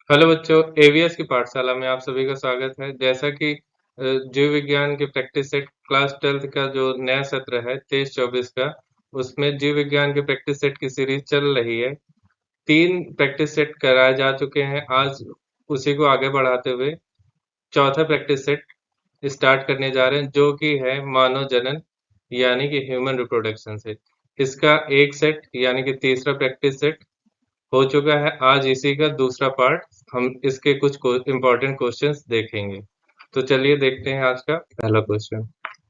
Hello बच्चों, ABS की पाठशाला में आप सभी का स्वागत है। जैसा कि जीव विज्ञान के प्रैक्टिस सेट क्लास 12th का जो नया सत्र है 23-24 का, उसमें जीव विज्ञान के प्रैक्टिस सेट की सीरीज चल रही है। 3 प्रैक्टिस सेट कराए जा चुके हैं। आज उसी को आगे बढ़ाते हुए चौथा प्रैक्टिस सेट स्टार्ट करने जा रहे हैं, जो कि है मानव जनन यानी कि ह्यूमन रिप्रोडक्शन से। इसका एक सेट यानी कि तीसरा प्रैक्टिस सेट हो चुका है। आज इसी का दूसरा पार्ट हम इसके कुछ इंपॉर्टेंट क्वेश्चंस देखेंगे। तो चलिए देखते हैं आज का पहला क्वेश्चन।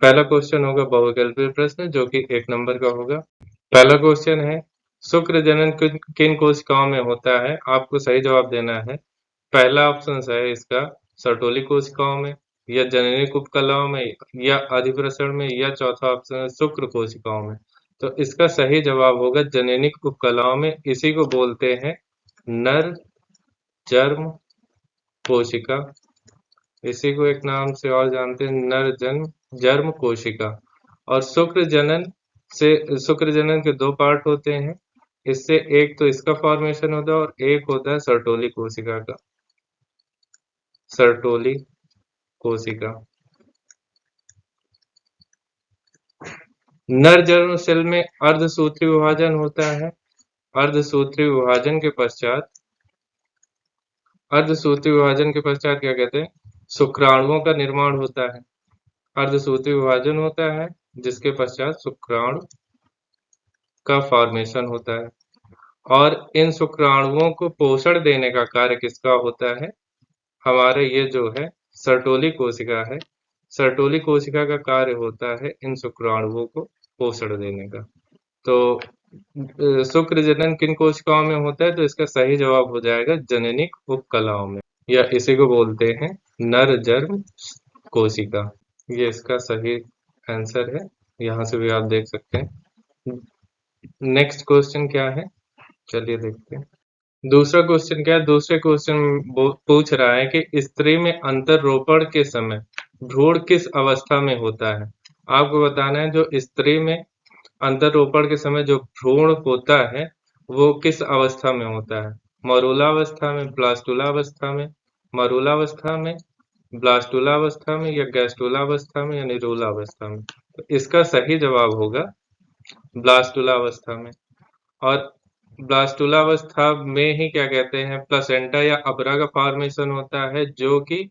पहला क्वेश्चन होगा बहुविकल्पीय प्रश्न, जो कि 1 नंबर का होगा। पहला क्वेश्चन है, शुक्र जनन किन किन कोशिकाओं में होता है? आपको सही जवाब देना है। पहला ऑप्शन है इसका सर्टोली कोशिकाओं में, या जननिक उपकलाओं में, या अधिप्रसरण में, या चौथा ऑप्शन है शुक्र कोशिकाओं में। तो इसका सही जवाब होगा जननिक उपकलाओं में। इसी को बोलते हैं नर जर्म कोशिका। इसी को एक नाम से और जानते हैं, नर जन्म जर्म कोशिका। और शुक्र जनन के दो पार्ट होते हैं। इससे एक तो इसका फॉर्मेशन होता है और एक होता है सर्टोली कोशिका का। सर्टोली कोशिका। नर जर्म सेल में अर्धसूत्री विभाजन होता है। अर्धसूत्री विभाजन के पश्चात अर्धसूत्री विभाजन के पश्चात क्या कहते हैं, शुक्राणुओं का निर्माण होता है। अर्धसूत्री विभाजन होता है, जिसके पश्चात शुक्राणु का फॉर्मेशन होता है। और इन शुक्राणुओं को पोषण देने का कार्य किसका होता है? हमारे ये जो है सर्टोली कोशिका है। सर्टोली कोशिका का कार्य होता है इन शुक्राणुओं को पोषण देने का। तो शुक्र जनन किन कोशिकाओं में होता है? तो इसका सही जवाब हो जाएगा जननिक उपकलाओं में, या इसी को बोलते हैं नर जर्म कोशिका। ये इसका सही आंसर है। यहाँ से भी आप देख सकते हैं। नेक्स्ट क्वेश्चन क्या है, चलिए देखते हैं। दूसरा क्वेश्चन क्या है? दूसरे क्वेश्चन पूछ रहा है कि स्त्री में अंतररोपण के समय भ्रूण किस अवस्था में होता है? आपको बताना है जो स्त्री में अंतररोपण के समय जो भ्रूण होता है वो किस अवस्था में होता है? मरूलावस्था में, ब्लास्टुलावस्था में, मरूलावस्था में, ब्लास्टुलावस्था में, या गैस्टुलावस्था में, या निरूलावस्था में। तो इसका सही जवाब होगा ब्लास्टुलावस्था में। और ब्लास्टुलावस्था में ही क्या कहते हैं, प्लेसेंटा या अबरा का फॉर्मेशन होता है, जो कि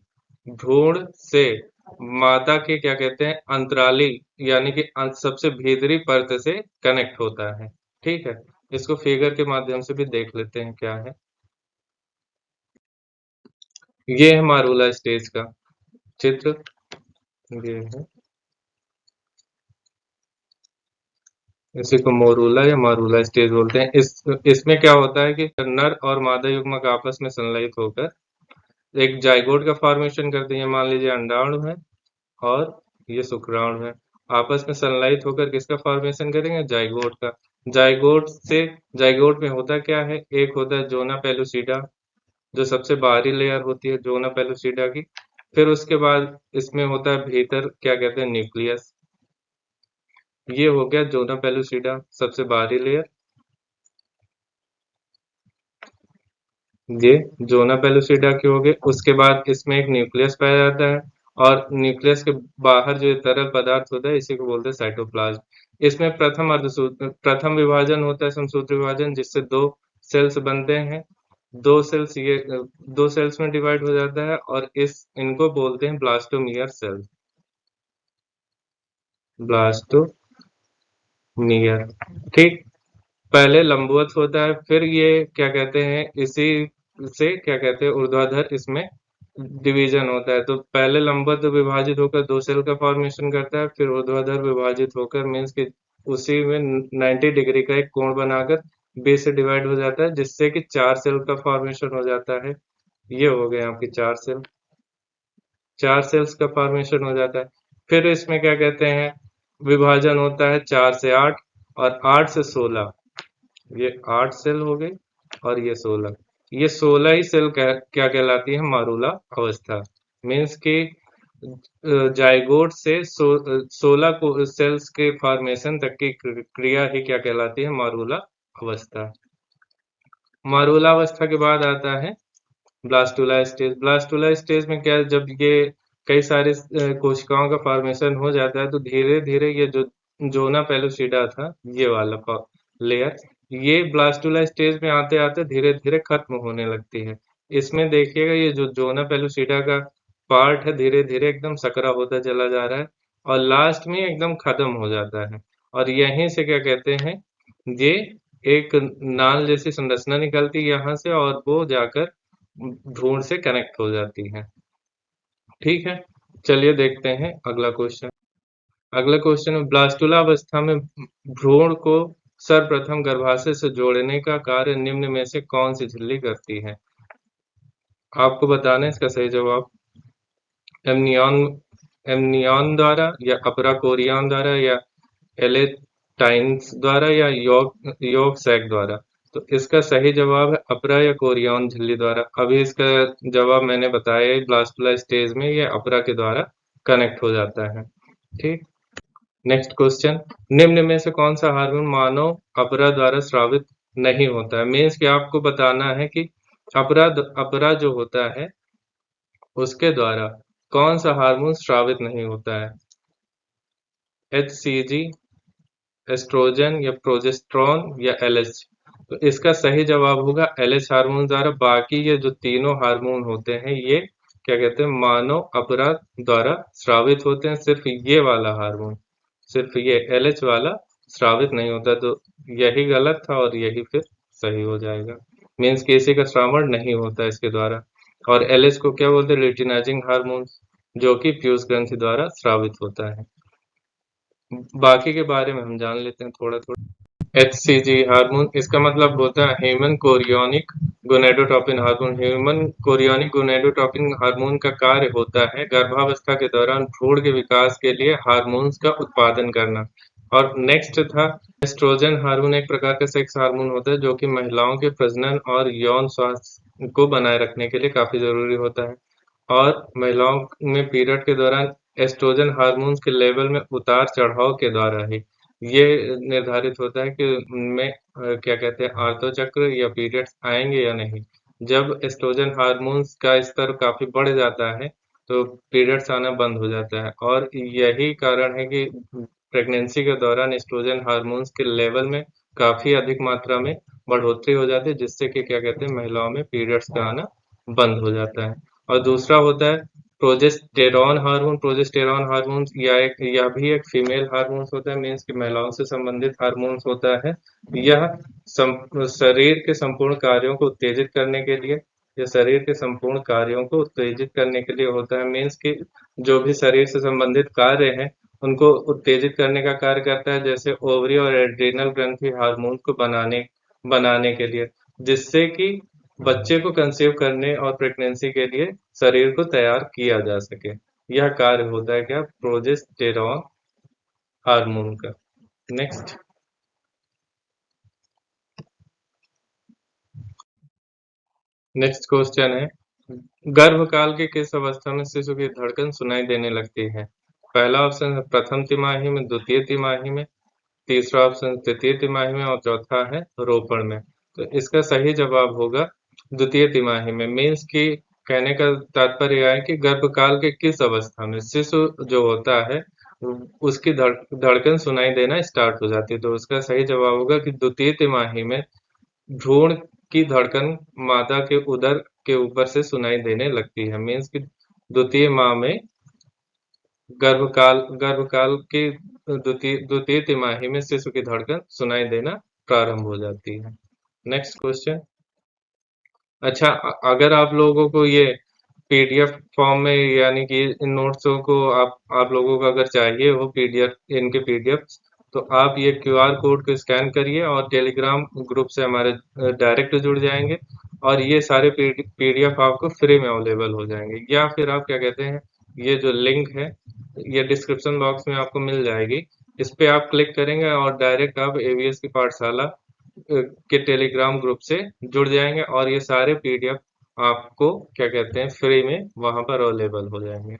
भ्रूण से मादा के क्या कहते हैं अंतराली यानी कि सबसे भीतरी परत से कनेक्ट होता है। ठीक है, इसको फिगर के माध्यम से भी देख लेते हैं क्या है। ये है मारूला स्टेज का चित्र। ये है, इसी को मोरूला या मारूला स्टेज बोलते हैं। इसमें क्या होता है कि नर और मादा युग्मक आपस में संलयित होकर एक जाइगोट का फॉर्मेशन करते हैं। मान लीजिए अंडाणु है और ये शुक्राणु है, आपस में संलयित होकर किसका फॉर्मेशन करेंगे? जाइगोट का। जाइगोट से जाइगोट में होता क्या है, एक होता है जोना पेलुसिडा, जो सबसे बाहरी लेयर होती है जोना पेलुसिडा की। फिर उसके बाद इसमें होता है भीतर क्या कहते हैं न्यूक्लियस। ये हो गया जोना पेलुसिडा सबसे बाहरी लेयर। ये जोना पेलुसिडा के हो गए। उसके बाद इसमें एक न्यूक्लियस पाया जाता है, और न्यूक्लियस के बाहर जो तरल पदार्थ होता है इसी को बोलते हैं साइटोप्लाज्म। इसमें प्रथम विभाजन होता है, समसूत्र विभाजन, जिससे दो सेल्स बनते हैं। दो सेल्स में डिवाइड हो जाता है, और इनको बोलते हैं ब्लास्टोमियर सेल। ब्लास्टोमियर। ठीक। पहले लंबवत होता है, फिर ये क्या कहते हैं इसी से क्या कहते हैं ऊर्ध्वाधर इसमें डिवीजन होता है। तो पहले लंबवत विभाजित होकर दो सेल का फॉर्मेशन करता है, फिर ऊर्ध्वाधर विभाजित होकर मीन्स कि उसी में 90 डिग्री का एक कोण बनाकर बी से डिवाइड हो जाता है, जिससे कि चार सेल का फॉर्मेशन हो जाता है। ये हो गए आपकी चार सेल्स का फॉर्मेशन हो जाता है। फिर इसमें क्या कहते हैं विभाजन होता है 4 से 8 और 8 से 16। ये 8 सेल हो गई और ये 16। ये 16 ही सेल क्या कहलाती है? मारूला अवस्था। मीन्स कि जाइगोट से 16 को सेल्स के फॉर्मेशन तक की क्रिया ही क्या कहलाती है? मारूला अवस्था। मारूला अवस्था के बाद आता है ब्लास्टुला स्टेज में क्या है, जब ये कई सारे कोशिकाओं का फॉर्मेशन हो जाता है तो धीरे धीरे ये जो जोना पेलुसिडा था, ये वाला लेयर, ये ब्लास्टुला स्टेज में आते आते धीरे धीरे खत्म होने लगती है। इसमें देखिएगा ये जो जोना पेलुसिडा का पार्ट है धीरे धीरे एकदम सकरा होता चला जा रहा है और लास्ट में एकदम खत्म हो जाता है। और यहीं से क्या कहते हैं, ये एक नाल जैसी संरचना निकलती है यहाँ से और वो जाकर भ्रूण से कनेक्ट हो जाती है। ठीक है, चलिए देखते हैं अगला क्वेश्चन। अगला क्वेश्चन है, ब्लास्टुला अवस्था में भ्रूण को सर्वप्रथम गर्भाशय से जोड़ने का कार्य निम्न में से कौन सी झिल्ली करती है? आपको बताना है इसका सही जवाब। एमनियन एमनियन द्वारा या अपरा कोरियन द्वारा या एलेटाइन्स द्वारा या योग सैक द्वारा। तो इसका सही जवाब है अपरा या कोरियन झिल्ली द्वारा। अभी इसका जवाब मैंने बताया है, ब्लास्टुला स्टेज में ये अपरा के द्वारा कनेक्ट हो जाता है। ठीक, नेक्स्ट क्वेश्चन, निम्न में से कौन सा हार्मोन मानव अपरा द्वारा स्रावित नहीं होता है? मीन्स कि आपको बताना है कि अपरा अपरा जो होता है उसके द्वारा कौन सा हार्मोन स्रावित नहीं होता है? HCG, एस्ट्रोजन या प्रोजेस्टेरॉन या LH? तो इसका सही जवाब होगा LH हार्मोन द्वारा। बाकी ये जो तीनों हार्मोन होते हैं ये क्या कहते हैं, मानव अपराध द्वारा स्रावित होते हैं। सिर्फ ये वाला हार्मोन, सिर्फ ये LH वाला स्रावित नहीं होता। तो यही गलत था और यही फिर सही हो जाएगा। मीन्स कि इसी का श्रावण नहीं होता इसके द्वारा। और LH को क्या बोलते हैं, लिटिनाइजिंग हार्मोन, जो कि पीयूष ग्रंथि द्वारा स्रावित होता है। बाकी के बारे में हम जान लेते हैं थोड़ा थोड़ा। HCG हार्मोन, इसका मतलब होता है human chorionic gonadotropin hormone. Human chorionic gonadotropin hormone का कार्य होता है गर्भावस्था के दौरान भ्रूण के विकास के लिए हार्मोन्स का उत्पादन करना। और नेक्स्ट था एस्ट्रोजन हार्मोन, एक प्रकार का सेक्स हार्मोन होता है जो कि महिलाओं के प्रजनन और यौन स्वास्थ्य को बनाए रखने के लिए काफी जरूरी होता है। और महिलाओं में पीरियड के दौरान एस्ट्रोजन हार्मोन्स के लेवल में उतार चढ़ाव के द्वारा ही ये निर्धारित होता है कि उनमें क्या कहते हैं, आर्तव चक्र या पीरियड्स आएंगे या नहीं। जब एस्ट्रोजन हार्मोन्स का स्तर काफी बढ़ जाता है तो पीरियड्स आना बंद हो जाता है। और यही कारण है कि प्रेगनेंसी के दौरान एस्ट्रोजन हार्मोन्स के लेवल में काफी अधिक मात्रा में बढ़ोतरी हो जाती है, जिससे कि क्या कहते हैं, महिलाओं में पीरियड्स का आना बंद हो जाता है। और दूसरा होता है प्रोजेस्टेरॉन हार्मोन। प्रोजेस्टेरॉन हार्मोन यह भी एक फीमेल हार्मोन होता है, मीन्स कि महिलाओं से संबंधित हार्मोन होता है। यह शरीर के संपूर्ण कार्यों को उत्तेजित करने के लिए, या शरीर के संपूर्ण कार्यों को उत्तेजित करने के लिए होता है। मीन्स कि जो भी शरीर से संबंधित कार्य हैं उनको उत्तेजित करने का कार्य करता है, जैसे ओवरी और एड्रिनल ग्रंथि हार्मोन को बनाने बनाने के लिए, जिससे कि बच्चे को कंसीव करने और प्रेगनेंसी के लिए शरीर को तैयार किया जा सके। यह कार्य होता है क्या, प्रोजेस्टेरॉन हार्मोन का। नेक्स्ट नेक्स्ट क्वेश्चन है, गर्भकाल के किस अवस्था में शिशु की धड़कन सुनाई देने लगती है? पहला ऑप्शन है प्रथम तिमाही में, द्वितीय तिमाही में, तीसरा ऑप्शन तृतीय तिमाही में और चौथा है रोपण में। तो इसका सही जवाब होगा द्वितीय तिमाही में। मीन्स कि कहने का तात्पर्य यह है कि गर्भकाल के किस अवस्था में शिशु जो होता है उसकी धड़कन सुनाई देना स्टार्ट हो जाती है। तो उसका सही जवाब होगा कि द्वितीय तिमाही में भ्रूण की धड़कन मादा के उदर के ऊपर से सुनाई देने लगती है। मीन्स कि द्वितीय माह में गर्भकाल की द्वितीय तिमाही में शिशु की धड़कन सुनाई देना प्रारंभ हो जाती है। Next question. अच्छा, अगर आप लोगों को ये PDF फॉर्म में, यानी कि इन नोट्सों को आप लोगों को अगर चाहिए हो PDF, इनके PDF, तो आप ये QR कोड को स्कैन करिए और टेलीग्राम ग्रुप से हमारे डायरेक्ट जुड़ जाएंगे और ये सारे PDF आपको फ्री में अवेलेबल हो जाएंगे। या फिर आप क्या कहते हैं, ये जो लिंक है ये डिस्क्रिप्शन बॉक्स में आपको मिल जाएगी, इस पे आप क्लिक करेंगे और डायरेक्ट आप AVS की पाठशाला के टेलीग्राम ग्रुप से जुड़ जाएंगे और ये सारे PDF आपको क्या कहते हैं, फ्री में वहां पर अवेलेबल हो जाएंगे।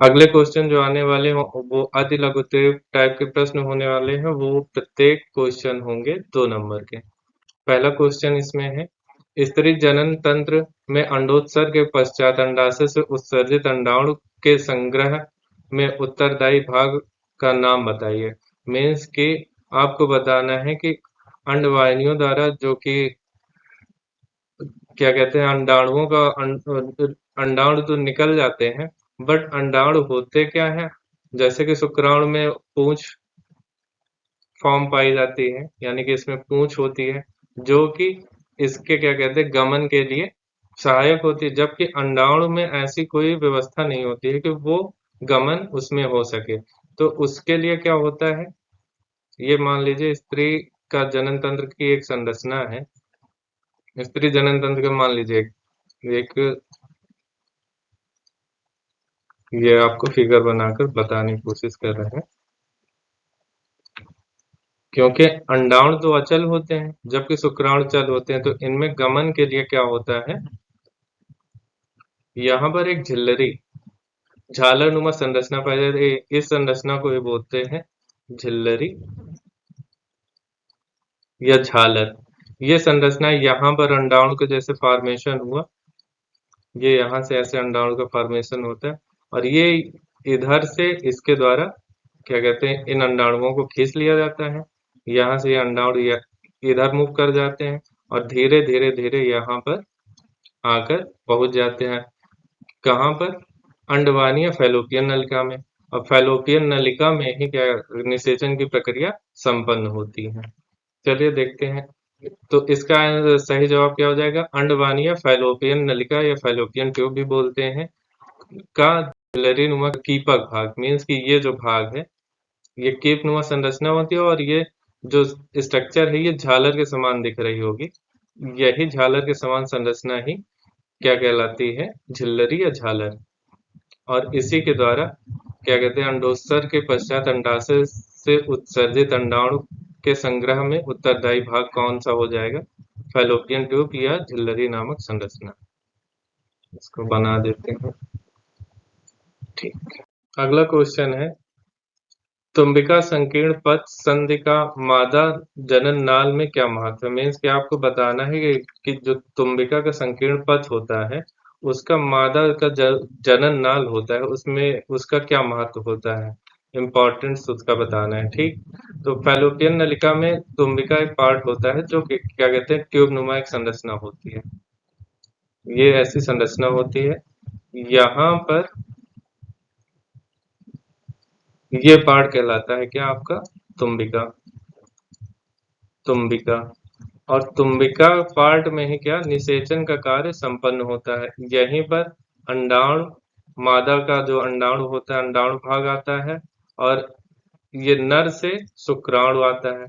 अगले क्वेश्चन जो आने वाले हैं वो अति लघु टाइप के प्रश्न होने वाले हैं। वो प्रत्येक क्वेश्चन होंगे 2 नंबर के। पहला क्वेश्चन इसमें है, स्त्री जनन तंत्र में अंडोत्सर्ग के पश्चात अंडाशय से उत्सर्जित अंडाणु के संग्रह में उत्तरदायी भाग का नाम बताइए। मीन्स कि आपको बताना है कि अंडवाहिनियों द्वारा जो कि क्या कहते हैं अंडाणुओं का अंडाणु तो निकल जाते हैं, बट अंडाणु होते क्या है? जैसे कि शुक्राणु में पूंछ फॉर्म पाई जाती है, यानी कि इसमें पूंछ होती है जो कि इसके क्या कहते हैं गमन के लिए सहायक होती है, जबकि अंडाणु में ऐसी कोई व्यवस्था नहीं होती है कि वो गमन उसमें हो सके। तो उसके लिए क्या होता है, ये मान लीजिए स्त्री का जनन तंत्र की एक संरचना है। स्त्री जनन तंत्र का मान लीजिए एक ये आपको फिगर बनाकर बताने की कोशिश कर रहे हैं। क्योंकि अंडाणु तो अचल होते हैं जबकि शुक्राणु चल होते हैं, तो इनमें गमन के लिए क्या होता है, यहाँ पर एक झिल्लरी झालरनुमा संरचना पाई जाती है। इस संरचना को ये बोलते हैं झिल्लरी या झालर। ये संरचना यहाँ पर अंडाणु के जैसे फॉर्मेशन हुआ, ये यहाँ से ऐसे अंडाणु का फॉर्मेशन होता है, और ये इधर से इसके द्वारा क्या कहते हैं इन अंडाणुओं को खींच लिया जाता है। यहाँ से ये अंडाणु इधर मूव कर जाते हैं और धीरे धीरे धीरे यहाँ पर आकर पहुंच जाते हैं। कहाँ पर? अंडवानी या फैलोपियन नलिका में। और फैलोपियन नलिका में ही क्या निषेचन की प्रक्रिया संपन्न होती है। चलिए देखते हैं। तो इसका सही जवाब क्या हो जाएगा? अंडवानी या फैलोपियन नलिका या फैलोपियन ट्यूब भी बोलते हैं का झिल्लरी नुमा कीपक भाग, मीन्स कि ये जो भाग है ये कीप नुमा संरचना होती है, और ये जो स्ट्रक्चर है ये झालर के समान दिख रही होगी। यही झालर के समान संरचना ही क्या कहलाती है? झिल्लरी या झालर। और इसी के द्वारा क्या कहते हैं अंडोत्सर्ग के पश्चात अंडाशय से उत्सर्जित अंडाणु के संग्रह में उत्तरदायी भाग कौन सा हो जाएगा? फैलोपियन ट्यूब या झिल्लरी नामक संरचना। इसको बना देते हैं। ठीक। अगला क्वेश्चन है, तुम्बिका संकीर्ण पथ संधि का मादा जनन नाल में क्या महत्व है? मीन्स कि आपको बताना है कि जो तुम्बिका का संकीर्ण पथ होता है उसका मादा का जनन नाल होता है, उसमें उसका क्या महत्व होता है, इम्पोर्टेंस उसका बताना है। ठीक। तो फैलोपियन नलिका में तुम्बिका एक पार्ट होता है जो कि क्या कहते हैं ट्यूब नुमा एक संरचना होती है। ये ऐसी संरचना होती है। यहाँ पर ये पार्ट कहलाता है क्या आपका? तुम्बिका। तुम्बिका। और तुम्बिका पार्ट में ही क्या निषेचन का कार्य संपन्न होता है। यहीं पर अंडाणु मादा का जो अंडाणु होता है अंडाणु भाग आता है, और ये नर से शुक्राणु आता है।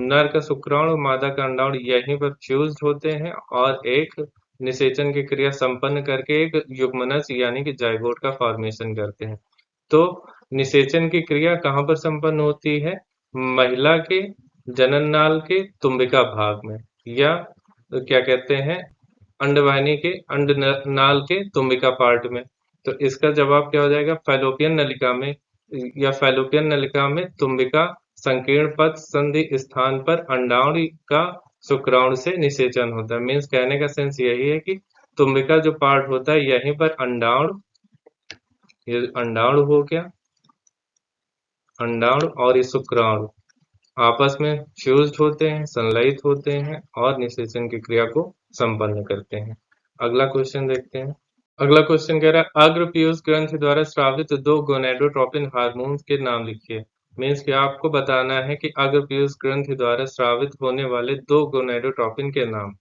नर का शुक्राणु मादा का अंडाणु यहीं पर फ्यूज्ड होते हैं और एक निषेचन की क्रिया संपन्न करके एक युग्मनज यानी कि जाइगोट का फॉर्मेशन करते हैं। तो निषेचन की क्रिया कहाँ पर संपन्न होती है? महिला के जनन नाल के तुम्बिका भाग में, या क्या कहते हैं अंडवाहिनी के अंड नाल के तुम्बिका पार्ट में। तो इसका जवाब क्या हो जाएगा? फैलोपियन नलिका में, या फैलोपियन नलिका में तुम्बिका संकीर्ण पथ संधि स्थान पर अंडाणु का शुक्राणु से निषेचन होता है। मीन्स कहने का सेंस यही है कि तुम्बिका जो पार्ट होता है यहीं पर अंडाणु, ये अंडाणु हो गया, अंडाणु और ये शुक्राणु आपस में फ्यूज्ड होते हैं, संलयित होते हैं और निषेचन की क्रिया को संपन्न करते हैं। अगला क्वेश्चन देखते हैं। अगला क्वेश्चन कह रहा है अग्र पीयूष ग्रंथि द्वारा स्रावित दो गोनेडोट्रोपिन हार्मोन्स के नाम लिखिए। मीन्स कि आपको बताना है कि अग्र पीयूष ग्रंथि द्वारा स्रावित होने वाले दो गोनेडोट्रोपिन के नाम।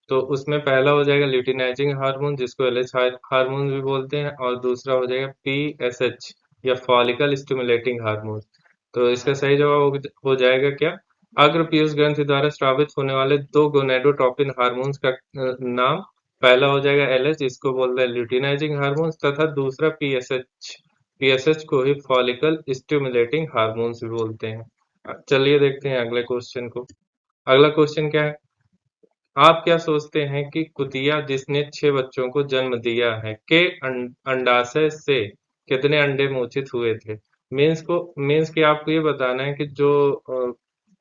तो उसमें पहला हो जाएगा ल्यूटिनाइजिंग हार्मोन जिसको एलएच हार्मोन भी बोलते हैं, और दूसरा हो जाएगा पीएसएच या फॉलिकल स्टिमुलेटिंग हार्मोन। तो इसका सही जवाब हो जाएगा क्या? अग्र पीयूष ग्रंथि द्वारा स्रावित होने वाले दो गोनेडोट्रोपिन हार्मोन्स का नाम पहला हो जाएगा एलएच, इसको बोलते हैं ल्यूटिनाइजिंग हार्मोन्स, तथा दूसरा पीएसएच। पीएसएच को ही फॉलिकल स्टिमुलेटिंग हार्मोन्स भी बोलते हैं। चलिए देखते हैं अगले क्वेश्चन को। अगला क्वेश्चन क्या है? आप क्या सोचते हैं कि कुतिया जिसने 6 बच्चों को जन्म दिया है के अंडाशय से कितने अंडे मोचित हुए थे? मीन्स कि आपको ये बताना है कि जो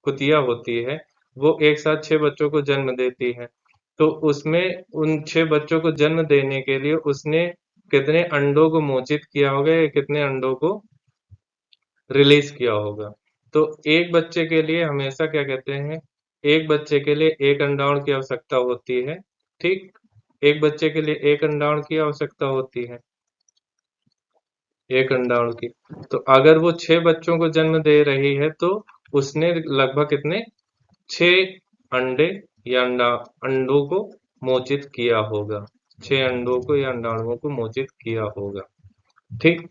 कुतिया होती है वो एक साथ 6 बच्चों को जन्म देती है। तो उसमें उन 6 बच्चों को जन्म देने के लिए उसने कितने अंडों को मोचित किया होगा या कितने अंडों को रिलीज किया होगा। तो एक बच्चे के लिए हमेशा क्या कहते हैं, एक बच्चे के लिए एक अंडाणु की आवश्यकता होती है। ठीक, एक बच्चे के लिए एक अंडाणु की आवश्यकता होती है, एक अंडाणु की। तो अगर वो 6 बच्चों को जन्म दे रही है तो उसने लगभग कितने, 6 अंडे या अंडों को मोचित किया होगा, 6 अंडों को या अंडाणुओं को मोचित किया होगा। ठीक,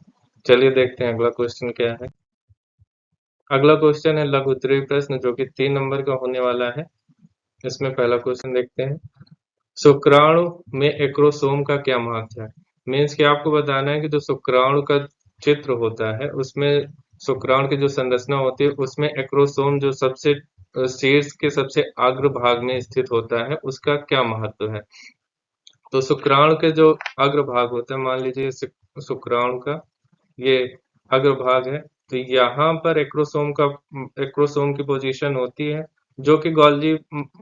चलिए देखते हैं अगला क्वेश्चन क्या है। अगला क्वेश्चन है लघु उत्तरीय प्रश्न जो कि 3 नंबर का होने वाला है। इसमें पहला क्वेश्चन देखते हैं। शुक्राणु में एक्रोसोम का क्या महत्व है? मीन्स कि आपको बताना है कि जो शुक्राणु का चित्र होता है उसमें शुक्राणु की जो संरचना होती है उसमें एक्रोसोम जो सबसे शीर्ष के सबसे अग्र भाग में स्थित होता है उसका क्या महत्व है। तो शुक्राणु के जो अग्र भाग होता है, मान लीजिए शुक्राणु का ये अग्रभाग है, तो यहाँ पर एक्रोसोम की पोजीशन होती है जो कि गोल्जी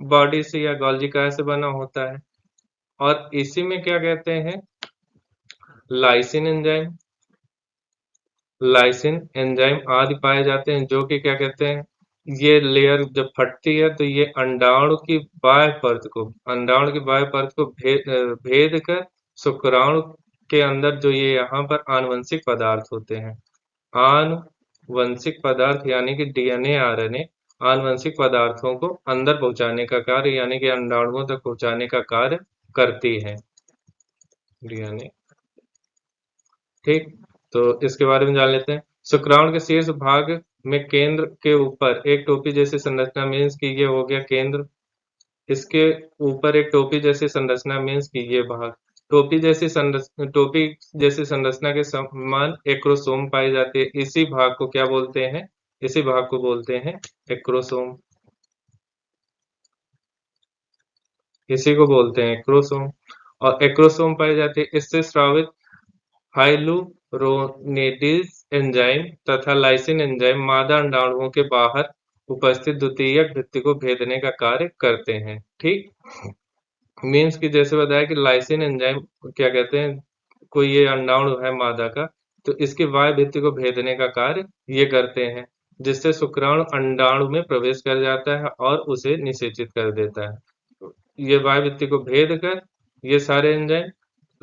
बॉडी से या गोल्जी काय से बना होता है। और इसी में क्या कहते हैं, लाइसिन एंजाइम, लाइसिन एंजाइम आदि पाए जाते हैं जो कि क्या कहते हैं, ये लेयर जब फटती है तो ये अंडाणु की बाह्य परत को भेद कर शुक्राणु के अंदर जो ये यहाँ पर आनुवंशिक पदार्थ होते हैं, आनुवंशिक पदार्थ यानी कि डीएनए आरएनए आनुवंशिक पदार्थों को अंदर पहुंचाने का कार्य यानी कि अंडाणुओं तक पहुंचाने का कार्य करती है डीएनए। ठीक, तो इसके बारे में जान लेते हैं। शुक्राणु के शीर्ष भाग में केंद्र के ऊपर एक टोपी जैसी संरचना, मीन्स कि ये हो गया केंद्र, इसके ऊपर एक टोपी जैसी संरचना मीन्स कि ये भाग, टोपी जैसी संरचना के समान एक्रोसोम पाई जाती है। इसी भाग को क्या बोलते हैं, इसी भाग को बोलते हैं एक्रोसोम, इसी को बोलते हैं एक्रोसोम। और एक्रोसोम पाई जाती है, इससे स्रावित हाइलुरोनिडेज एंजाइम तथा लाइसिन एंजाइम मादा अंडाणुओं के बाहर उपस्थित द्वितीयक भित्ति को भेदने का कार्य करते हैं। ठीक, मीन्स कि जैसे बताया कि लाइसिन एंजाइम क्या कहते हैं, कोई ये अंडाणु है मादा का, तो इसकी बाह्य भित्ति को भेदने का कार्य ये करते हैं, जिससे शुक्राणु अंडाणु में प्रवेश कर जाता है और उसे निषेचित कर देता है। ये बाह्य भित्ति को भेद कर ये सारे एंजाइम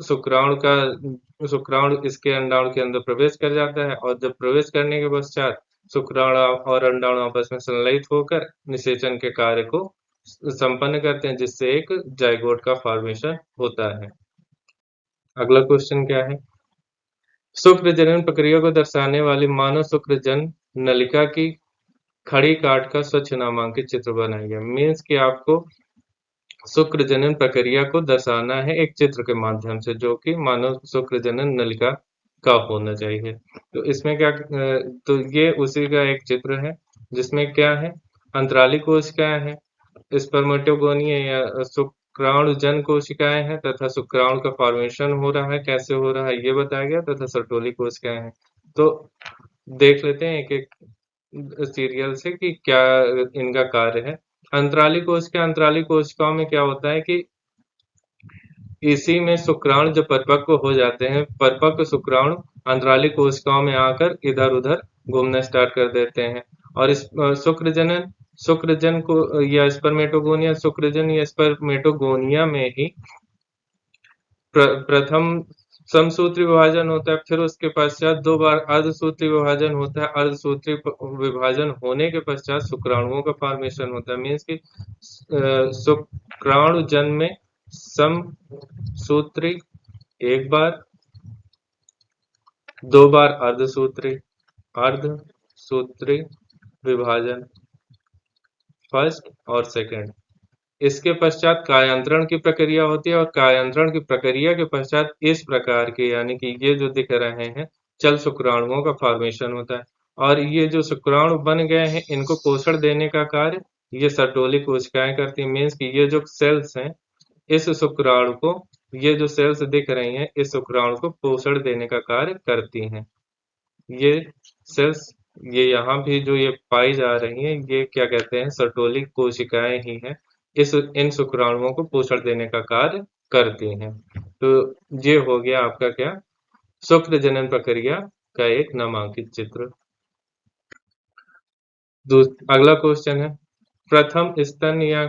शुक्राणु इसके अंडाणु के अंदर प्रवेश कर जाता है, और जब प्रवेश करने के पश्चात शुक्राणु और अंडाणु आपस में संलयित होकर निषेचन के कार्य को संपन्न करते हैं, जिससे एक जाइगोट का फॉर्मेशन होता है। अगला क्वेश्चन क्या है, शुक्र जनन प्रक्रिया को दर्शाने वाली मानव शुक्र जन नलिका की खड़ी काट का स्वच्छ नामांकित चित्र बनाइए। मीन्स कि आपको शुक्र जनन प्रक्रिया को दर्शाना है एक चित्र के माध्यम से जो कि मानव शुक्र जनन नलिका का होना चाहिए। तो इसमें क्या तो ये उसी का एक चित्र है जिसमें क्या है, अंतराली कोशिकाएं हैं, स्पर्मेटोगोनिया या शुक्राणुजन कोशिकाएं हैं तथा शुक्राणु का फॉर्मेशन हो रहा है, कैसे हो रहा है ये बताया गया, तथा सर्टोली कोशिकाएं हैं। तो देख लेते हैं एक एक सीरियल से कि क्या इनका कार्य है। अंतराली कोशिकाओं में क्या होता है कि इसी में शुक्राणु जब परिपक्व हो जाते हैं, परिपक्व शुक्राणु अंतराली कोशिकाओं में आकर इधर उधर घूमना स्टार्ट कर देते हैं, और इस शुक्रजन को या स्पर्मेटोगोनिया शुक्रजन या स्पर्मेटोगोनिया में ही प्रथम समसूत्री विभाजन होता है, फिर उसके पश्चात 2 बार अर्धसूत्री विभाजन होता है, अर्धसूत्री विभाजन होने के पश्चात शुक्राणुओं का फॉर्मेशन होता है। मीन्स कि शुक्राणु जन्म में समसूत्री एक बार, 2 बार अर्धसूत्री विभाजन, फर्स्ट और सेकंड। इसके पश्चात कायांतरण की प्रक्रिया होती है, और कायांतरण की प्रक्रिया के पश्चात इस प्रकार के यानी कि ये जो दिख रहे हैं चल शुक्राणुओं का फॉर्मेशन होता है। और ये जो शुक्राणु बन गए हैं इनको पोषण देने का कार्य ये सर्टोली कोशिकाएं करती हैं। मीन्स कि ये जो सेल्स हैं इस शुक्राणु को, ये जो सेल्स दिख रही हैं इस शुक्राणु को पोषण देने का कार्य करती हैं। ये सेल्स ये यहाँ भी जो ये पाई जा रही हैं ये क्या कहते हैं, सर्टोली कोशिकाएं ही हैं इन शुक्राणुओं को पोषण देने का कार्य करती हैं। तो ये हो गया आपका क्या, शुक्र जनन प्रक्रिया का एक नामांकित चित्र। अगला क्वेश्चन है, प्रथम स्तन या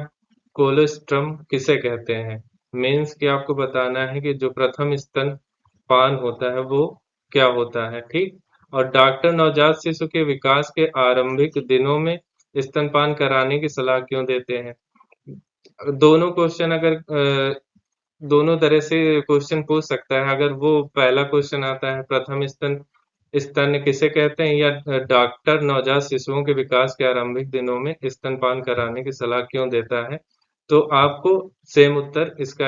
कोलोस्ट्रम किसे कहते हैं? मीन्स कि आपको बताना है कि जो प्रथम स्तन पान होता है वो क्या होता है, ठीक। और डॉक्टर नवजात शिशु के विकास के आरंभिक दिनों में स्तनपान कराने की सलाह क्यों देते हैं? दोनों क्वेश्चन अगर दोनों तरह से क्वेश्चन पूछ सकता है। अगर वो पहला क्वेश्चन आता है, प्रथम स्तन स्तन किसे कहते हैं, या डॉक्टर नवजात शिशुओं के विकास के आरंभिक दिनों में स्तनपान कराने की सलाह क्यों देता है, तो आपको सेम उत्तर इसका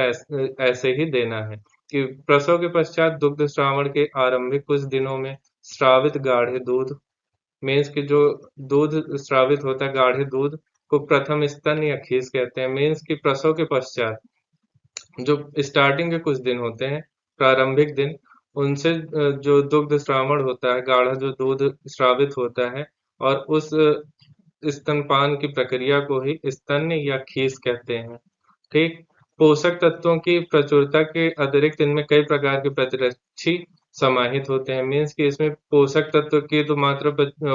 ऐसे ही देना है कि प्रसव के पश्चात दुग्ध श्रावण के आरंभिक कुछ दिनों में स्रावित गाढ़े दूध, मीन्स कि जो दूध स्रावित होता है गाढ़े दूध को प्रथम स्तन या खीस कहते हैं। मीन्स कि प्रसव के पश्चात जो स्टार्टिंग के कुछ दिन होते हैं, प्रारंभिक दिन, उनसे जो दुग्ध श्रावण होता है, गाढ़ा जो दूध स्रावित होता है, और उस स्तनपान की प्रक्रिया को ही स्तन्य या खीस कहते हैं, ठीक। पोषक तत्वों की प्रचुरता के अतिरिक्त इनमें कई प्रकार के प्रतिरक्षी समाहित होते हैं। मीन्स कि इसमें पोषक तत्व की तो मात्रा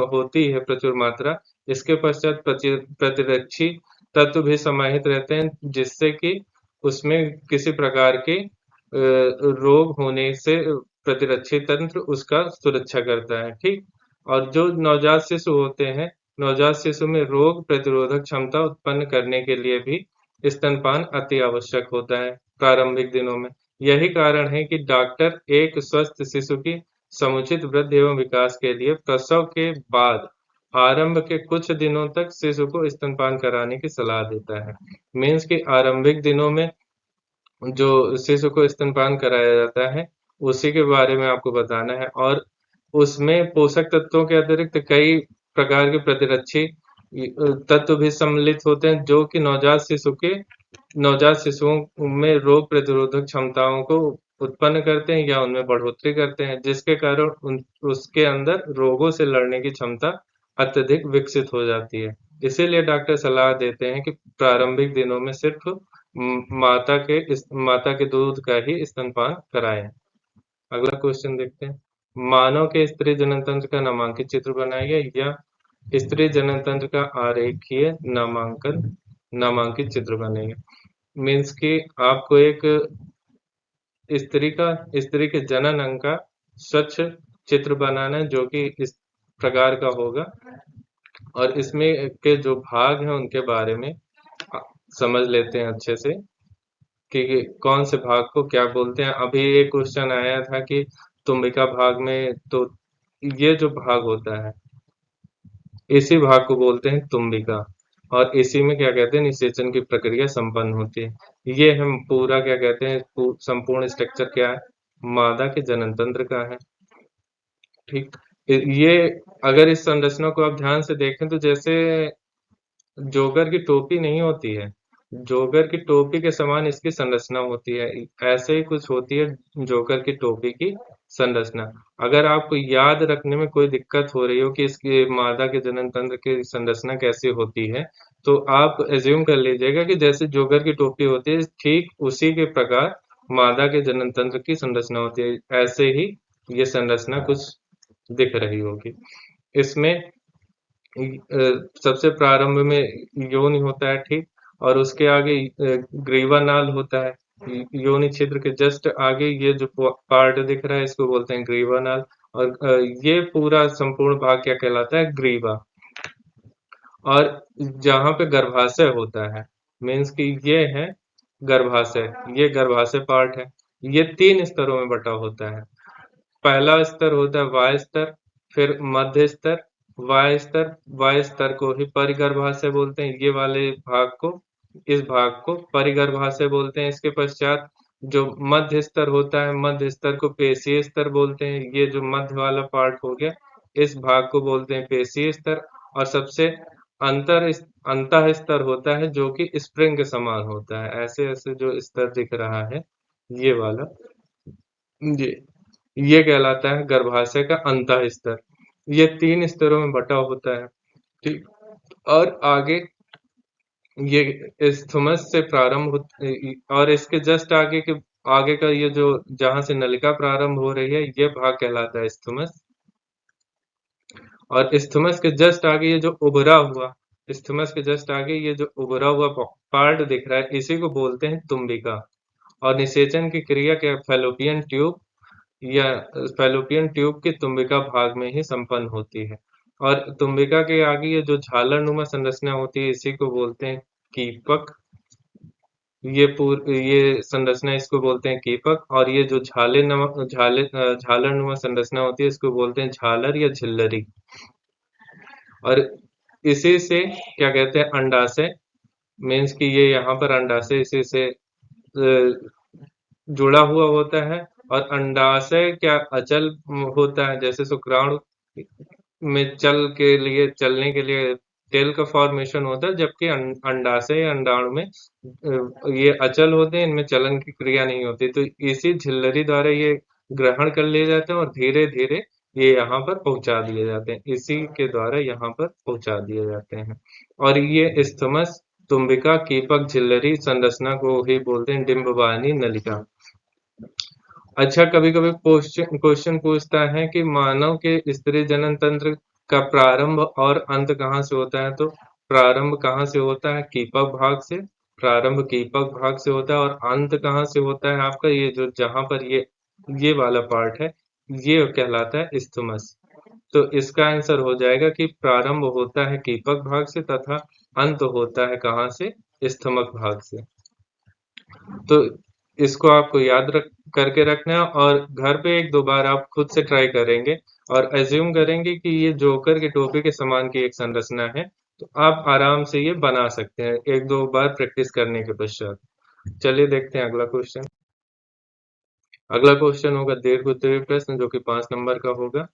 होती है प्रचुर मात्रा, इसके पश्चात प्रतिरक्षी तत्व भी समाहित रहते हैं, जिससे कि उसमें किसी प्रकार के रोग होने से प्रतिरक्षी तंत्र उसका सुरक्षा करता है, ठीक। और जो नवजात शिशु होते हैं, नवजात शिशु में रोग प्रतिरोधक क्षमता उत्पन्न करने के लिए भी स्तनपान अति आवश्यक होता है प्रारंभिक दिनों में। यही कारण है कि डॉक्टर एक स्वस्थ शिशु की समुचित वृद्धि एवं विकास के लिए प्रसव के बाद आरंभ के कुछ दिनों तक शिशु को स्तनपान कराने की सलाह देता है। मीन्स कि आरंभिक दिनों में जो शिशु को स्तनपान कराया जाता है, उसी के बारे में आपको बताना है। और उसमें पोषक तत्वों के अतिरिक्त कई प्रकार के प्रतिरक्षी तत्व भी सम्मिलित होते हैं, जो कि नवजात शिशुओं में रोग प्रतिरोधक क्षमताओं को उत्पन्न करते हैं या उनमें बढ़ोतरी करते हैं, जिसके कारण उसके अंदर रोगों से लड़ने की क्षमता अत्यधिक विकसित हो जाती है। इसीलिए डॉक्टर सलाह देते हैं कि प्रारंभिक दिनों में सिर्फ माता के दूध का ही स्तनपान कराएं। अगला क्वेश्चन देखते हैं, मानव के स्त्री जनन तंत्र का नामांकित चित्र बनाइए, या स्त्री जनन तंत्र का आरेखीय नामांकित चित्र बनेगा। मीन्स कि आपको एक स्त्री के जनन अंग का स्वच्छ चित्र बनाना है, जो कि इस प्रकार का होगा। और इसमें के जो भाग हैं उनके बारे में समझ लेते हैं अच्छे से कि कौन से भाग को क्या बोलते हैं। अभी एक क्वेश्चन आया था कि तुम्बिका भाग में, तो ये जो भाग होता है, इसी भाग को बोलते हैं तुम्बिका। और इसी में क्या कहते हैं, निषेचन की प्रक्रिया संपन्न होती है। ये हम पूरा क्या कहते हैं, संपूर्ण स्ट्रक्चर क्या है, मादा के जनन तंत्र का है, ठीक। ये अगर इस संरचना को आप ध्यान से देखें तो जैसे जोगर की टोपी नहीं होती है, जोगर की टोपी के समान इसकी संरचना होती है। ऐसे ही कुछ होती है जोकर की टोपी की संरचना। अगर आपको याद रखने में कोई दिक्कत हो रही हो कि इसकी मादा के जनन तंत्र की संरचना कैसी होती है, तो आप एज्यूम कर लीजिएगा कि जैसे जोगर की टोपी होती है, ठीक उसी के प्रकार मादा के जनन तंत्र की संरचना होती है। ऐसे ही ये संरचना कुछ दिख रही होगी। इसमें सबसे प्रारंभ में योनि होता है, ठीक। और उसके आगे ग्रीवा नाल होता है। योनि छिद्र के जस्ट आगे ये जो पार्ट दिख रहा है, इसको बोलते हैं ग्रीवा नाल। और ये पूरा संपूर्ण भाग क्या कहलाता है, ग्रीवा। और जहाँ पे गर्भाशय होता है, मीन्स कि ये है गर्भाशय, ये गर्भाशय पार्ट है। ये 3 स्तरों में बटा होता है। पहला स्तर होता है वाय स्तर, फिर मध्य स्तर, वाय स्तर। वाय स्तर को ही परिगर्भाशय बोलते हैं, ये वाले भाग को, इस भाग को परिगर्भाशय बोलते हैं। इसके पश्चात जो मध्य स्तर होता है, मध्य स्तर को पेशीय स्तर बोलते हैं। ये जो मध्य वाला पार्ट हो गया, इस भाग को बोलते हैं पेशीय स्तर। और सबसे अंतः स्तर होता है, जो कि स्प्रिंग के समान होता है। ऐसे ऐसे जो स्तर दिख रहा है, ये वाला, ये ये कहलाता है गर्भाशय का अंतः स्तर। ये 3 स्तरों में बटा होता है, ठीक। और आगे ये स्थुमस से प्रारंभ और इसके जस्ट आगे का ये जो जहां से नलिका प्रारंभ हो रही है ये भाग कहलाता है स्थुमस। और स्थुमस के जस्ट आगे ये जो उभरा हुआ स्थुमस के जस्ट आगे ये जो उभरा हुआ पार्ट दिख रहा है इसी को बोलते हैं तुम्बिका। और निषेचन की क्रिया क्या फैलोपियन ट्यूब या फैलोपियन ट्यूब के तुम्बिका भाग में ही संपन्न होती है। और तुम्बिका के आगे ये जो झालरनुमा संरचना होती है इसी को बोलते हैं कीपक। ये संरचना इसको बोलते हैं कीपक। और ये जो झालरनुमा संरचना होती है इसको बोलते हैं झालर या झिल्लरी। और इसी से क्या कहते हैं अंडाशय मीन्स कि ये यहाँ पर अंडाशय इसी से जुड़ा हुआ होता है। और अंडाशय क्या अचल होता है जैसे शुक्राणु में चलने के लिए तेल का फॉर्मेशन होता है जबकि अंडाशय या अंडाणु में ये अचल होते हैं इनमें चलन की क्रिया नहीं होती। तो इसी झिल्लरी द्वारा ये ग्रहण कर लिए जाते हैं और धीरे धीरे ये यहाँ पर पहुंचा दिए जाते हैं इसी के द्वारा यहाँ पर पहुंचा दिए जाते हैं। और ये स्थमस तुम्बिका कीपक झिल्लरी संरचना को ही बोलते हैं डिंबवाहिनी नलिका। अच्छा कभी कभी क्वेश्चन क्वेश्चन पूछता है कि मानव के स्त्री जनन तंत्र का प्रारंभ और अंत कहाँ से होता है। तो प्रारंभ कहाँ से होता है कीपक भाग से। प्रारंभ कीपक भाग से होता है और अंत कहाँ से होता है आपका ये जो जहां पर ये वाला पार्ट है ये कहलाता है स्थुमस। तो इसका आंसर हो जाएगा कि प्रारंभ होता है कीपक भाग से तथा अंत होता है कहाँ से स्थमक भाग से। तो इसको आपको याद करके रखना है और घर पे एक दो बार आप खुद से ट्राई करेंगे और एज्यूम करेंगे कि ये जोकर के टोपी के समान की एक संरचना है। तो आप आराम से ये बना सकते हैं एक दो बार प्रैक्टिस करने के पश्चात। चलिए देखते हैं अगला क्वेश्चन। अगला क्वेश्चन होगा दीर्घ उत्तरीय प्रश्न जो कि 5 नंबर का होगा।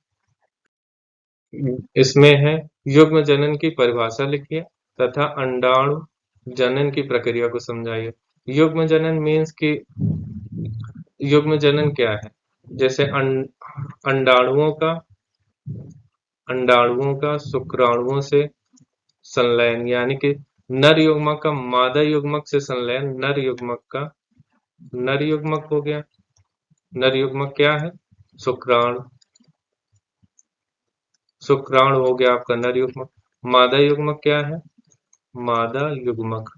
इसमें है युग्म जनन की परिभाषा लिखिए तथा अंडाणु जनन की प्रक्रिया को समझाइए। युग्म जनन मीन्स कि युग्म जनन क्या है जैसे अंडाणुओं का अंडाणुओं का शुक्राणुओं से संलयन यानी कि नर युग्मक का मादा युग्मक से संलयन नर युग्मक हो गया। नर युग्मक क्या है शुक्राणु शुक्राणु हो गया आपका नर युग्मक। मादा युग्मक क्या है मादा युग्मक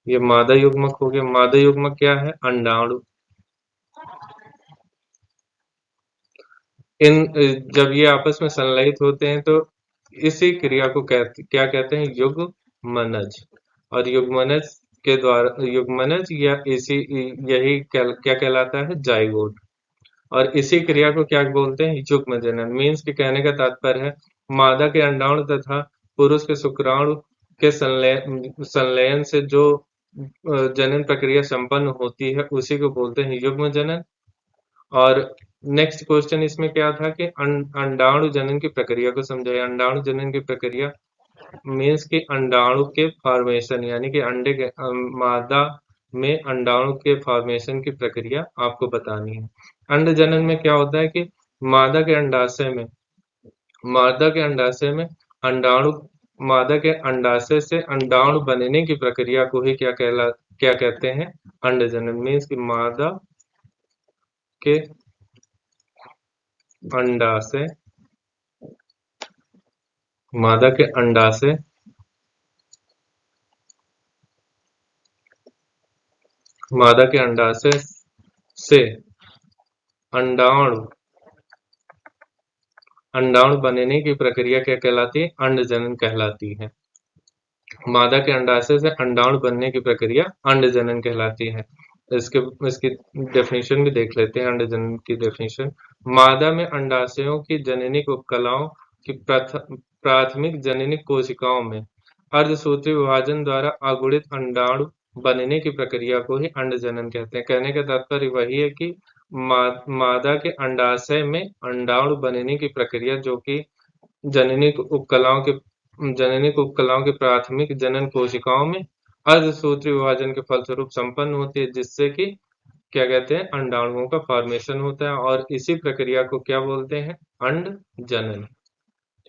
ये मादा युग्मक हो गया। मादा युग्मक क्या है अंडाणु। इन जब ये आपस में संलयित होते हैं तो इसी क्रिया को क्या कहते हैं युग्मनज। और युग्मनज के द्वारा युग्मनज या इसी यही क्या कहलाता है जाइगोट। और इसी क्रिया को क्या बोलते हैं युग्म जनन मीन्स के कहने का तात्पर्य है मादा के अंडाणु तथा पुरुष के शुक्राणु के संलयन से जो जनन प्रक्रिया संपन्न होती है उसी को बोलते हैं युग्म जनन। और नेक्स्ट क्वेश्चन इसमें क्या था कि अंडाणु जनन की प्रक्रिया को समझाइए। अंडाणु जनन की प्रक्रिया मीन्स कि अंडाणु के फॉर्मेशन यानी कि अंडे के मादा में अंडाणु के फॉर्मेशन की प्रक्रिया आपको बतानी है। अंड जनन में क्या होता है कि मादा के अंडाशय में मादा के अंडाशय में अंडाणु मादा के अंडाशय से अंडाणु बनने की प्रक्रिया को ही क्या कहते हैं अंड जनन मीन्स कि के अंडाशय मादा के अंडाशय मादा के अंडाशय से अंडाणु अंडाणु बनने की प्रक्रिया क्या कहलाती है अंड जनन कहलाती है। मादा के अंडाशय से अंडाणु बनने की प्रक्रिया अंड जनन कहलाती है। इसके इसकी डेफिनेशन भी देख लेते हैं। अंड जनन की डेफिनेशन मादा में अंडाशयों की जननिक उपकलाओं की प्राथमिक जननिक कोशिकाओं में अर्धसूत्री विभाजन द्वारा अगुणित अंडाणु बनने की प्रक्रिया को ही अंड जनन कहते हैं। कहने का तात्पर्य वही है कि मादा के अंडाशय में अंडाणु बनने की प्रक्रिया जो कि जननिक उपकलाओं के जननिक उपकलाओं की प्राथमिक जनन कोशिकाओं में अर्धसूत्री विभाजन के फलस्वरूप संपन्न होती है जिससे कि क्या कहते हैं अंडाणुओं का फॉर्मेशन होता है। और इसी प्रक्रिया को क्या बोलते हैं अंड जनन।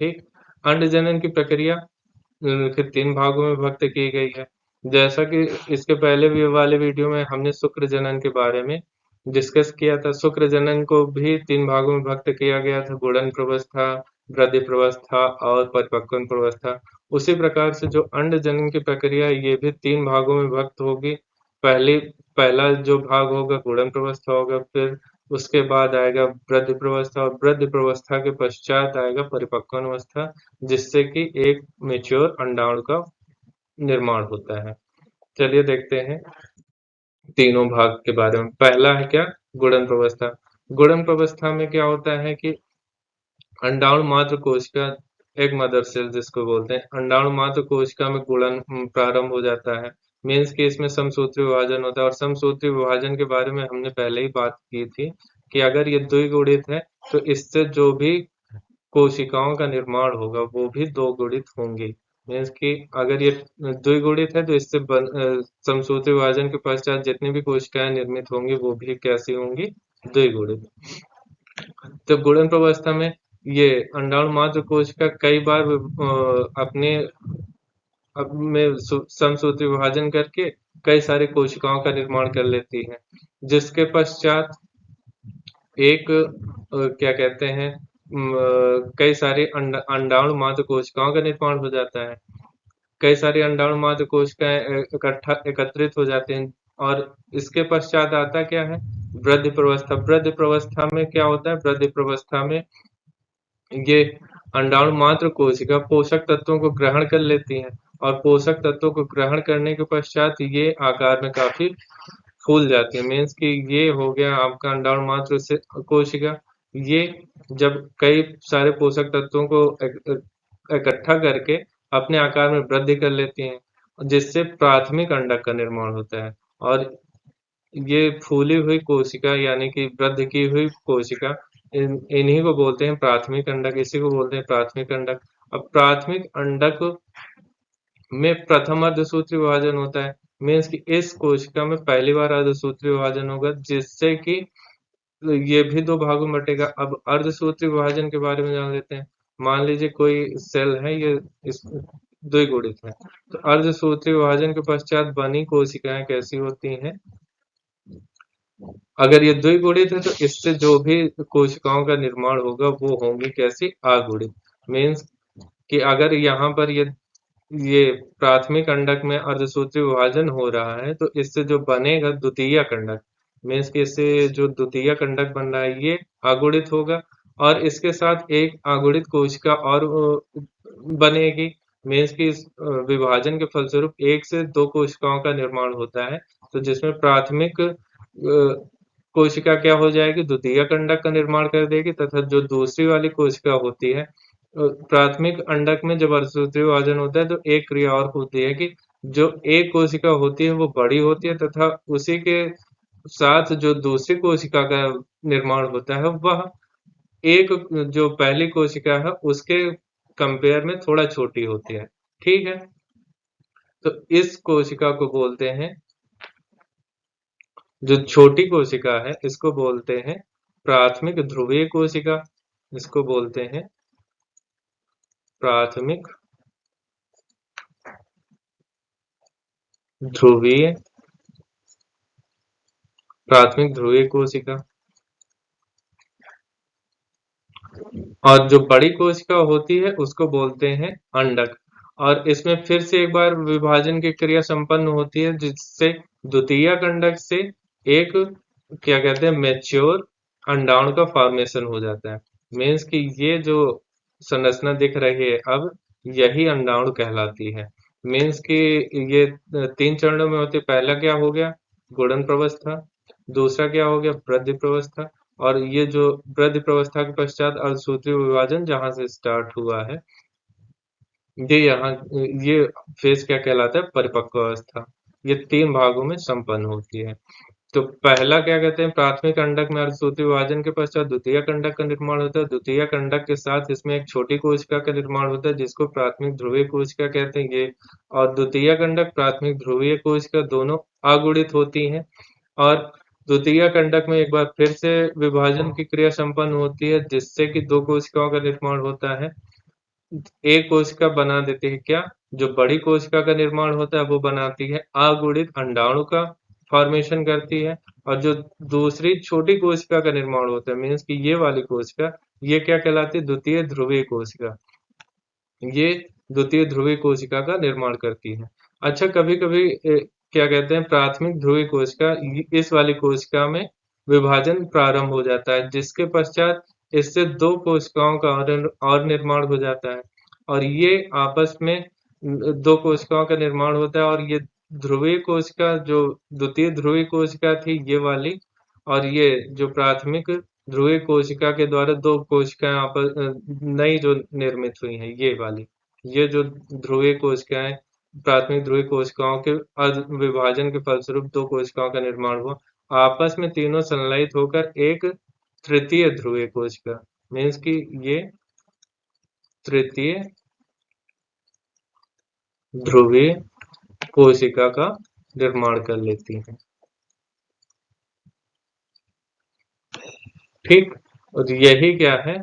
ठीक अंड जनन की प्रक्रिया निम्नलिखित 3 भागों में विभक्त की गई है। जैसा कि इसके पहले भी वाले वीडियो में हमने शुक्र जनन के बारे में डिस्कस किया था। शुक्र जनन को भी 3 भागों में विभक्त किया गया था, गुड़न प्रवस्था, वृद्धि प्रवस्था और परिपक्वन प्रवस्था। उसी प्रकार से जो अंड जनन की प्रक्रिया है, ये भी 3 भागों में विभक्त होगी। पहली पहला जो भाग होगा गुड़न प्रवस्था होगा, फिर उसके बाद आएगा वृद्धि प्रवस्था और वृद्धि प्रवस्था के पश्चात आएगा परिपक्वन अवस्था, जिससे कि एक मैच्योर अंडाणु का निर्माण होता है। चलिए देखते हैं तीनों भाग के बारे में। पहला है क्या? गुड़न प्रवस्था। गुड़न प्रवस्था में क्या होता है कि अंडाणु मात्र कोशिका, एक मदर सेल जिसको बोलते हैं, अंडाणु मात्र कोशिका में गुड़न प्रारंभ हो जाता है। मीन्स कि इसमें समसूत्री विभाजन होता है, और समसूत्री विभाजन के बारे में हमने पहले ही बात की थी कि अगर ये द्विगुणित है तो इससे जो भी कोशिकाओं का निर्माण होगा वो भी दो गुणित होंगी। मीन्स कि अगर ये द्विगुणित है तो इससे समसूत्री विभाजन के पश्चात जितनी भी कोशिकाएं निर्मित होंगी वो भी कैसी होंगी? द्विगुणित। तो गुणन प्रवस्था में ये अंडाणु मात्र कोशिका कई बार अपने में समसूत्री विभाजन करके कई सारी कोशिकाओं का निर्माण कर लेती है, जिसके पश्चात एक क्या कहते हैं, कई सारी अंडाणु मात्र कोशिकाओं का निर्माण हो जाता है। कई सारी अंडाणु मात्र कोशिकाएं एकत्रित हो जाते हैं, और इसके पश्चात आता क्या है? वृद्धि प्रवस्था। वृद्धि प्रवस्था में क्या होता है? वृद्धि प्रवस्था में ये अंडाणु मात्र कोशिका पोषक तत्वों को ग्रहण कर लेती हैं, और पोषक तत्वों को ग्रहण करने के पश्चात ये आकार में काफी फूल जाती है। मीन्स कि ये हो गया आपका अंडाणु मात्र से कोशिका। ये जब कई सारे पोषक तत्वों को इकट्ठा करके अपने आकार में वृद्धि कर लेती हैं, जिससे प्राथमिक अंडक का निर्माण होता है। और ये फूली हुई कोशिका यानी कि वृद्धि की हुई कोशिका, इन्हीं को बोलते हैं प्राथमिक अंडक, इसी को बोलते हैं प्राथमिक अंडक। अब प्राथमिक अंडक में प्रथम अर्धसूत्री विभाजन होता है। मीन्स कि इस कोशिका में पहली बार अर्धसूत्री विभाजन होगा, जिससे कि ये भी दो भागों में बटेगा। अब अर्धसूत्री विभाजन के बारे में जान लेते हैं। मान लीजिए कोई सेल है, ये इस द्विगुणित है, तो अर्धसूत्री विभाजन के पश्चात बनी कोशिकाएं कैसी होती हैं? अगर ये द्विगुणित है तो इससे जो भी कोशिकाओं का निर्माण होगा वो होंगी कैसी? अगुणित। मीन्स कि अगर यहाँ पर ये प्राथमिक अंडक में अर्धसूत्री विभाजन हो रहा है तो इससे जो बनेगा द्वितीय अंडक, मीन्स कि इससे जो द्वितीय अंडक बन रहा है ये अगुणित होगा, और इसके साथ एक अगुणित कोशिका और बनेगी। मीन्स कि इस विभाजन के फलस्वरूप एक से दो कोशिकाओं का निर्माण होता है, तो जिसमें प्राथमिक कोशिका क्या हो जाएगी? द्वितीय अंडक का निर्माण कर देगी, तथा जो दूसरी वाली कोशिका होती है, प्राथमिक अंडक में जब अर्धसूत्री विभाजन होता है तो एक क्रिया और होती है कि जो एक कोशिका होती है वो बड़ी होती है, तथा उसी के साथ जो दूसरी कोशिका का निर्माण होता है वह एक जो पहली कोशिका है उसके कंपेयर में थोड़ा छोटी होती है। ठीक है, तो इस कोशिका को बोलते हैं, जो छोटी कोशिका है इसको बोलते हैं प्राथमिक ध्रुवीय कोशिका। इसको बोलते हैं प्राथमिक ध्रुवीय प्राथमिक ध्रुवीय कोशिका। और जो बड़ी कोशिका होती है उसको बोलते हैं अंडक। और इसमें फिर से एक बार विभाजन की क्रिया संपन्न होती है, जिससे द्वितीय अंडक से एक क्या कहते हैं, मैच्योर अंडाणु का फॉर्मेशन हो जाता है। मीन्स कि ये जो संरचना दिख रही है अब, यही अंडाणु कहलाती है। मीन्स कि ये तीन चरणों में होती है। पहला क्या हो गया? गुणन प्रवस्था। दूसरा क्या हो गया? वृद्धि प्रवस्था। और ये जो वृद्धि प्रवस्था के पश्चात अर्धसूत्री विभाजन जहां से स्टार्ट हुआ है, ये यहाँ ये फेज क्या कहलाता है? परिपक्व अवस्था। ये तीन भागों में संपन्न होती है। तो पहला क्या कहते हैं? प्राथमिक अंडक में अर्धसूत्री विभाजन के पश्चात द्वितीय अंडक का निर्माण होता है। द्वितीय अंडक के साथ इसमें एक छोटी कोशिका का निर्माण होता है, जिसको प्राथमिक ध्रुवीय कोशिका कहते हैं ये। और द्वितीय अंडक प्राथमिक ध्रुवीय कोशिका दोनों अगुणित होती हैं, और द्वितीय अंडक में एक बार फिर से विभाजन की क्रिया संपन्न होती है, जिससे कि दो कोशिकाओं का निर्माण होता है। एक कोशिका बना देती है क्या, जो बड़ी कोशिका का निर्माण होता है वो बनाती है अगुणित अंडाणु का फॉर्मेशन करती है। और जो दूसरी छोटी कोशिका का निर्माण होता है, मीन्स कि ये वाली कोशिका, ये क्या कहलाती है, द्वितीय ध्रुवीय कोशिका। ये द्वितीय ध्रुवीय कोशिका का निर्माण करती है। अच्छा, कभी कभी क्या कहते हैं, प्राथमिक ध्रुवीय कोशिका, इस वाली कोशिका में विभाजन प्रारंभ हो जाता है, जिसके पश्चात इससे दो कोशिकाओं का और निर्माण हो जाता है। और ये आपस में दो कोशिकाओं का निर्माण होता है। और ये ध्रुवीय कोशिका, जो द्वितीय ध्रुवीय कोशिका थी ये वाली, और ये जो प्राथमिक ध्रुवीय कोशिका के द्वारा दो कोशिकाएं आपस नई जो निर्मित हुई हैं, ये वाली, ये जो ध्रुवीय कोशिकाएं, प्राथमिक ध्रुवीय कोशिकाओं के विभाजन के फलस्वरूप दो कोशिकाओं का निर्माण हुआ, आपस में तीनों संलयित होकर एक तृतीय ध्रुवीय कोशिका, मीन्स कि ये तृतीय ध्रुवीय कोशिका का निर्माण कर लेती है। ठीक। और यही क्या है,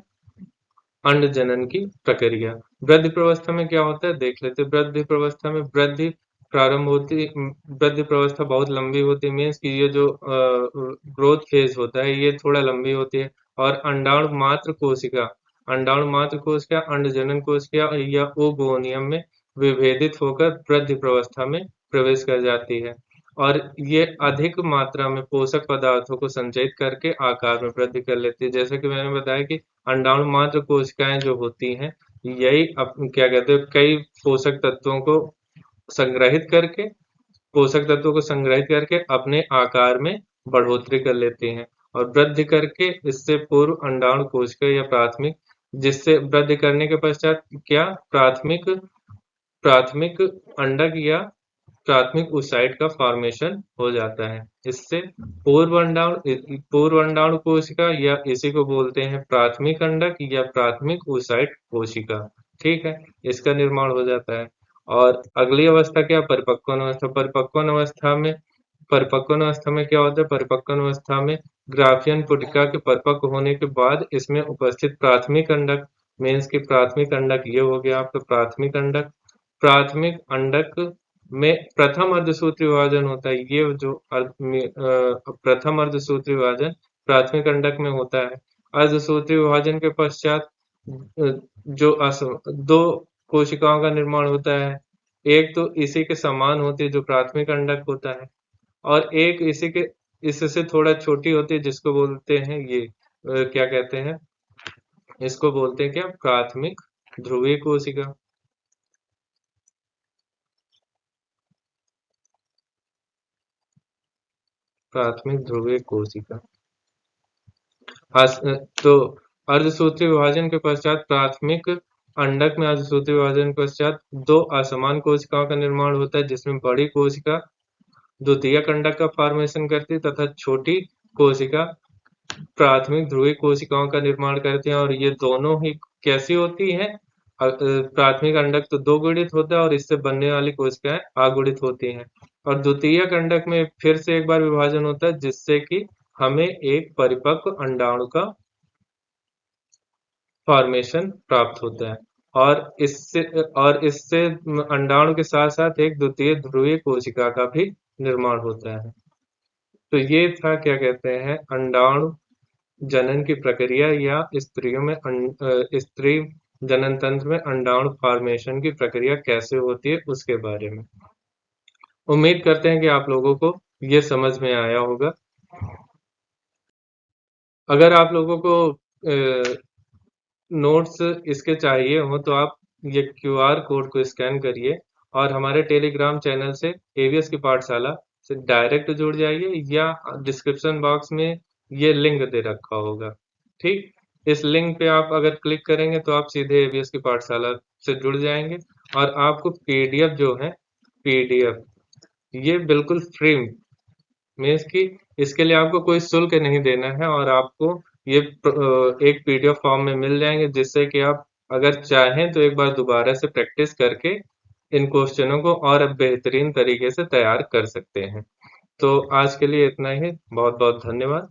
अंड जनन की प्रक्रिया। वृद्धि प्रवस्था में क्या होता है देख लेते हैं। वृद्धि प्रवस्था में वृद्धि प्रारंभ होती, वृद्धि प्रवस्था बहुत लंबी होती है, मीन्स कि ये जो ग्रोथ फेज होता है ये थोड़ा लंबी होती है। और अंडाणु मात्र कोशिका, अंडाणु मात्र कोशिका अंड जनन कोशिका या ओगोनियम में विभेदित होकर वृद्धि प्रवस्था में प्रवेश कर जाती है। और ये अधिक मात्रा में पोषक पदार्थों को संचयित करके आकार में वृद्धि कर लेती है। जैसे कि मैंने बताया कि अंडाणु मात्र कोशिकाएं जो होती हैं, यही क्या कहते हैं, कई पोषक तत्वों को संग्रहित करके, पोषक तत्वों को संग्रहित करके अपने आकार में बढ़ोतरी कर लेती हैं। और वृद्धि करके इससे पूर्व अंडाणु कोशिका या प्राथमिक, जिससे वृद्धि करने के पश्चात क्या, प्राथमिक प्राथमिक अंडक या प्राथमिक oocyte का फॉर्मेशन हो जाता है। इससे पूर्व अंडाणु कोशिका या इसी को बोलते हैं प्राथमिक अंडक या प्राथमिक oocyte कोशिका। ठीक है, इसका निर्माण हो जाता है। और अगली अवस्था क्या, परिपक्वन अवस्था। परिपक्वन अवस्था में क्या होता है, परिपक्वन अवस्था में ग्राफियन पुटिका के परिपक्व होने के बाद इसमें उपस्थित प्राथमिक अंडक, मीन्स की प्राथमिक अंडक ये हो गया आपका प्राथमिक अंडक। प्राथमिक अंडक में प्रथम अर्धसूत्री विभाजन होता है। ये जो प्रथम अर्धसूत्री विभाजन प्राथमिक अंडक में होता है। अर्धसूत्री विभाजन के पश्चात जो दो कोशिकाओं का निर्माण होता है। एक तो इसी के समान होती है जो प्राथमिक अंडक होता है, और एक इसी के इससे थोड़ा छोटी होती है जिसको बोलते हैं ये क्या कहते हैं, इसको बोलते हैं क्या, प्राथमिक ध्रुवीय कोशिका। प्राथमिक ध्रुवीय कोशिका। तो अर्धसूत्री विभाजन के पश्चात प्राथमिक अंडक में अर्धसूत्री विभाजन के पश्चात दो असमान कोशिकाओं का निर्माण होता है, जिसमें बड़ी कोशिका द्वितीय अंडक का फॉर्मेशन करती है तथा छोटी कोशिका प्राथमिक ध्रुवीय कोशिकाओं का निर्माण करती हैं। और ये दोनों ही कैसी होती हैं, प्राथमिक अंडक तो दो गुणित होता है और इससे बनने वाली कोशिकाएं अगुणित होती हैं। और द्वितीय अंडक में फिर से एक बार विभाजन होता है, जिससे कि हमें एक परिपक्व अंडाणु का फॉर्मेशन प्राप्त होता है। और इससे अंडाणु के साथ साथ एक द्वितीय ध्रुवीय कोशिका का भी निर्माण होता है। तो ये था क्या कहते हैं, अंडाणु जनन की प्रक्रिया या स्त्रियों में स्त्री जनन तंत्र में अंडाणु फॉर्मेशन की प्रक्रिया कैसे होती है उसके बारे में। उम्मीद करते हैं कि आप लोगों को ये समझ में आया होगा। अगर आप लोगों को नोट्स इसके चाहिए हो तो आप ये क्यूआर कोड को स्कैन करिए और हमारे टेलीग्राम चैनल से एवीएस की पाठशाला से डायरेक्ट जुड़ जाइए, या डिस्क्रिप्शन बॉक्स में ये लिंक दे रखा होगा। ठीक, इस लिंक पे आप अगर क्लिक करेंगे तो आप सीधे एवीएस की पाठशाला से जुड़ जाएंगे। और आपको पीडीएफ जो है, पीडीएफ ये बिल्कुल फ्री, मीन्स कि इसके लिए आपको कोई शुल्क नहीं देना है, और आपको ये एक पीडीएफ फॉर्म में मिल जाएंगे, जिससे कि आप अगर चाहें तो एक बार दोबारा से प्रैक्टिस करके इन क्वेश्चनों को और बेहतरीन तरीके से तैयार कर सकते हैं। तो आज के लिए इतना ही। बहुत बहुत धन्यवाद।